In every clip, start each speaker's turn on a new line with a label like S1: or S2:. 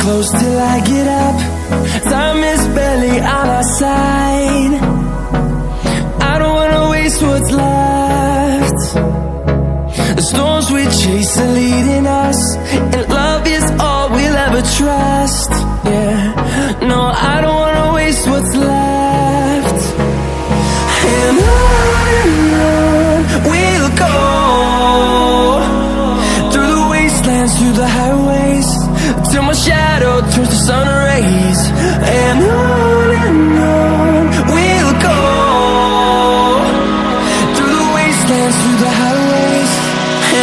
S1: close till I get up. Time is barely on our side. I don't wanna waste what's left. The storms we chase are leading us, and love is all we'll ever trust. Yeah, no, I don't wanna waste what's left. And on we'll go, through the wastelands, through the highways, till my shadow turns to sun rays. And on we'll go, through the wastelands, through the highways,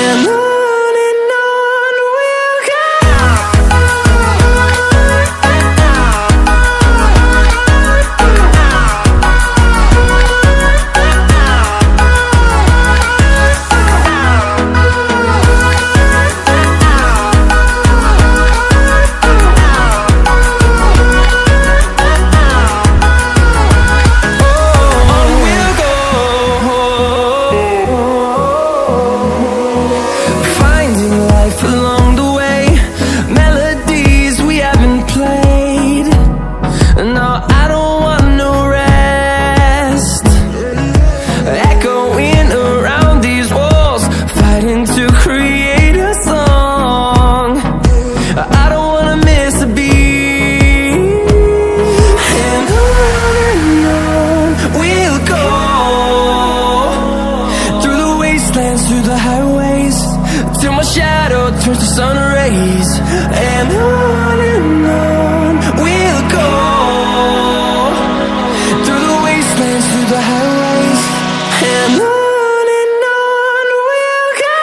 S1: and on we'll go. Through the highways, till my shadow turns to sun rays. And on we'll go, through the wastelands, through the highways, and on we'll go.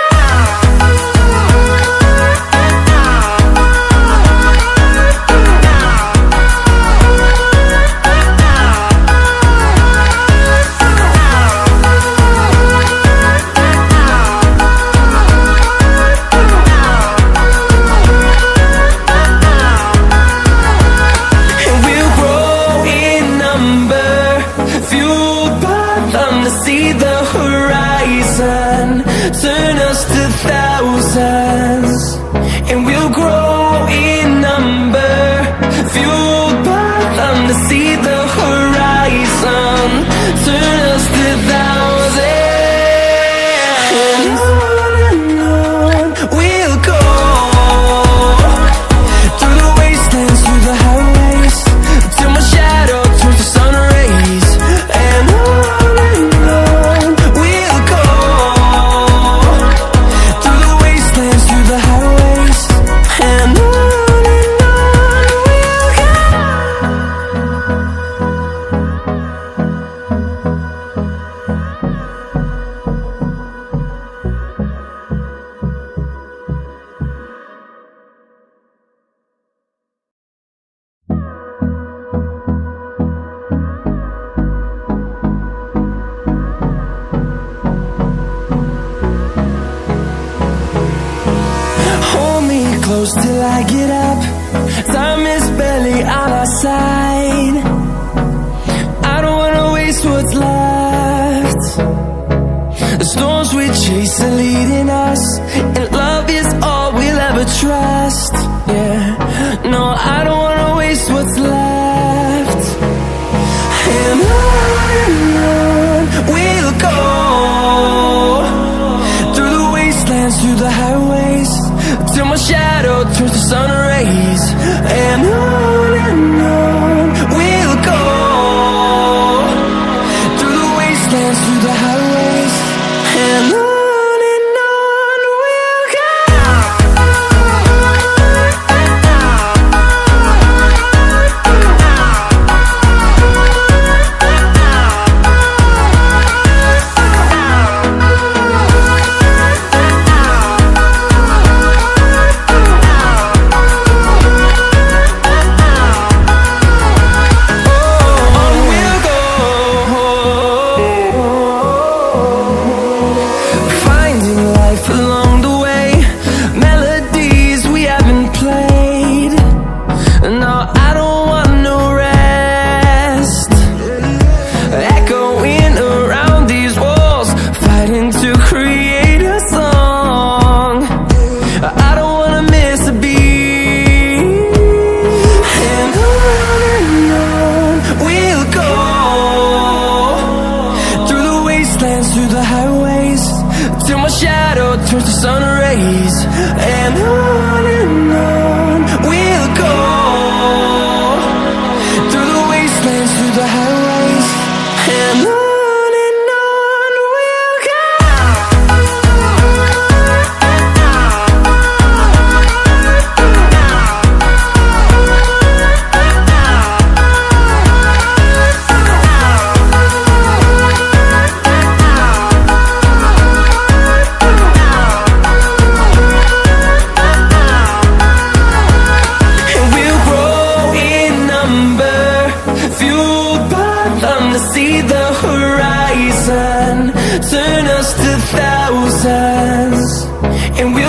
S1: See the horizon, turn us to thousands, and we'll grow in number, fueled by them. To see the horizon, turn us to thousands, and on we'll go, through the wastelands, through the highways, till my shadow turns to sun rays. And close till I get up. Time is barely on our side. I don't wanna waste what's left. The storms we chase are leading us, and love is all we'll ever trust. Yeah, no, I don't wanna waste what's left. And on we'll go, through the wastelands, through the highways, till my shadow turns to sun rays. And on we'll go, through the wastelands, through the highways, and on we'll go.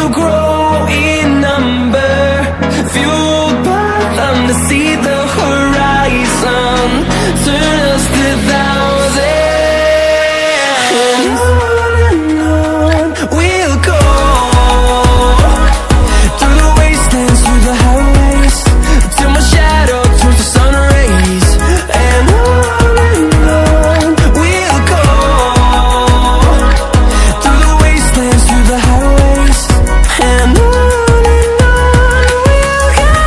S1: we'll grow in number, fueled by them to see the horizon, turn us to thousands. And on we'll go, through the wastelands, through the highways, till my shadow turns to sun rays. And on we'll go, through the wastelands, through the highways. And on we'll go.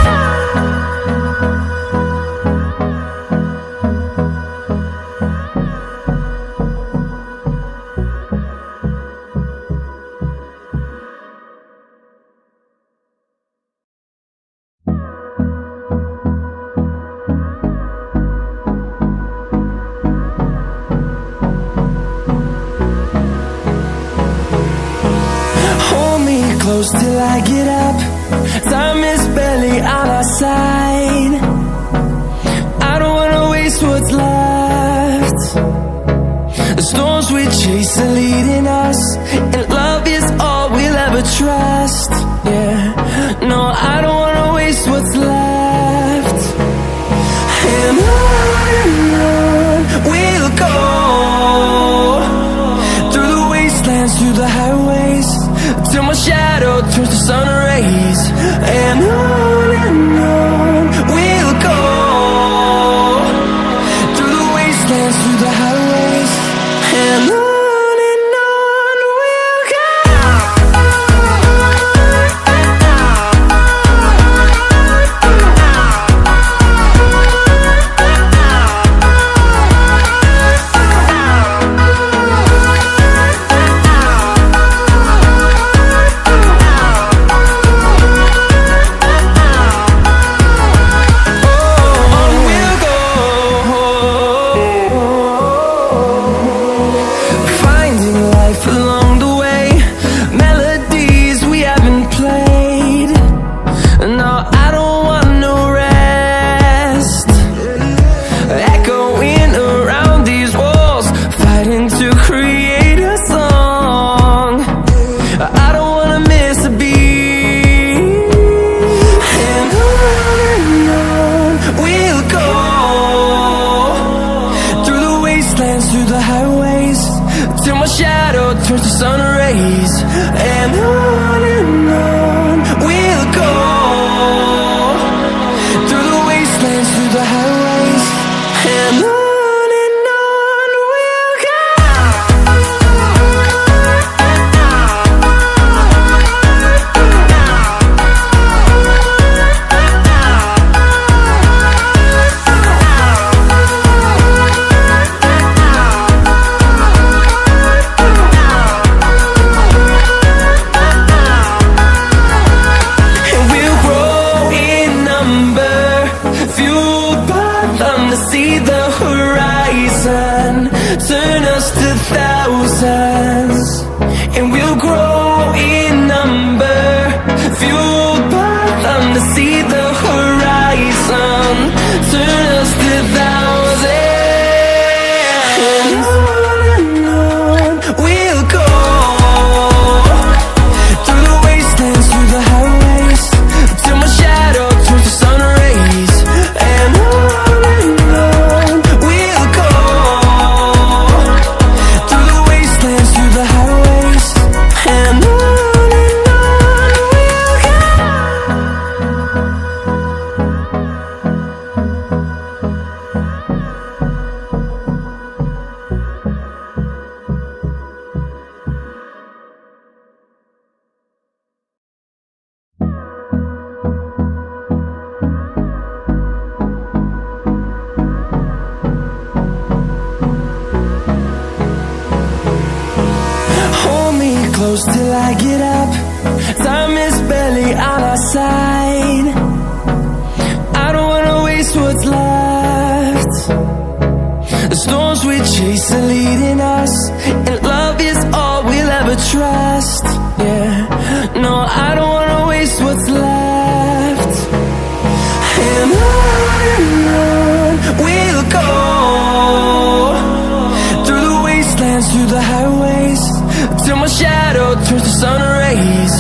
S1: Hold me close till I get up. Time is barely on our side. I don't wanna waste what's left. The storms we chase are leading us, and love is all we'll ever trust. Yeah, no, I don't wanna waste what's left. And on we'll go, through the wastelands, through the highways, till my shadow turns to sun rays. And on we'll go, through the wastelands, through the highways. And on we'll go. Finding life along the way, melodies we haven't played. No, I don't want no rest. Echoing around these walls, fighting to create a song. I don't wanna miss a beat. And on we'll go, through the wastelands, through the highways, till my shadow turns to sun rays. And on we'll go, through the wastelands, through the highways. And on we'll go. And we'll grow in number, fueled by them to see the horizon, turn us to thousands. And we'll grow in number, fueled by them to see the horizon, turn us to thousands. And on we'll go, through the wastelands, through the highways, till my shadow turns to sun rays. And on we'll go, through the wastelands, through the highways. And on we'll go. Hold me close till I get up. Time is barely on our side. I don't wanna waste what's left. The storms we chase are leading us, and love is all we'll ever trust. Yeah, no, I don't wanna waste what's left. And on we'll go, through the wastelands, through the highways, till my shadow turns to sun rays.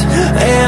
S1: And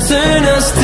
S1: turn us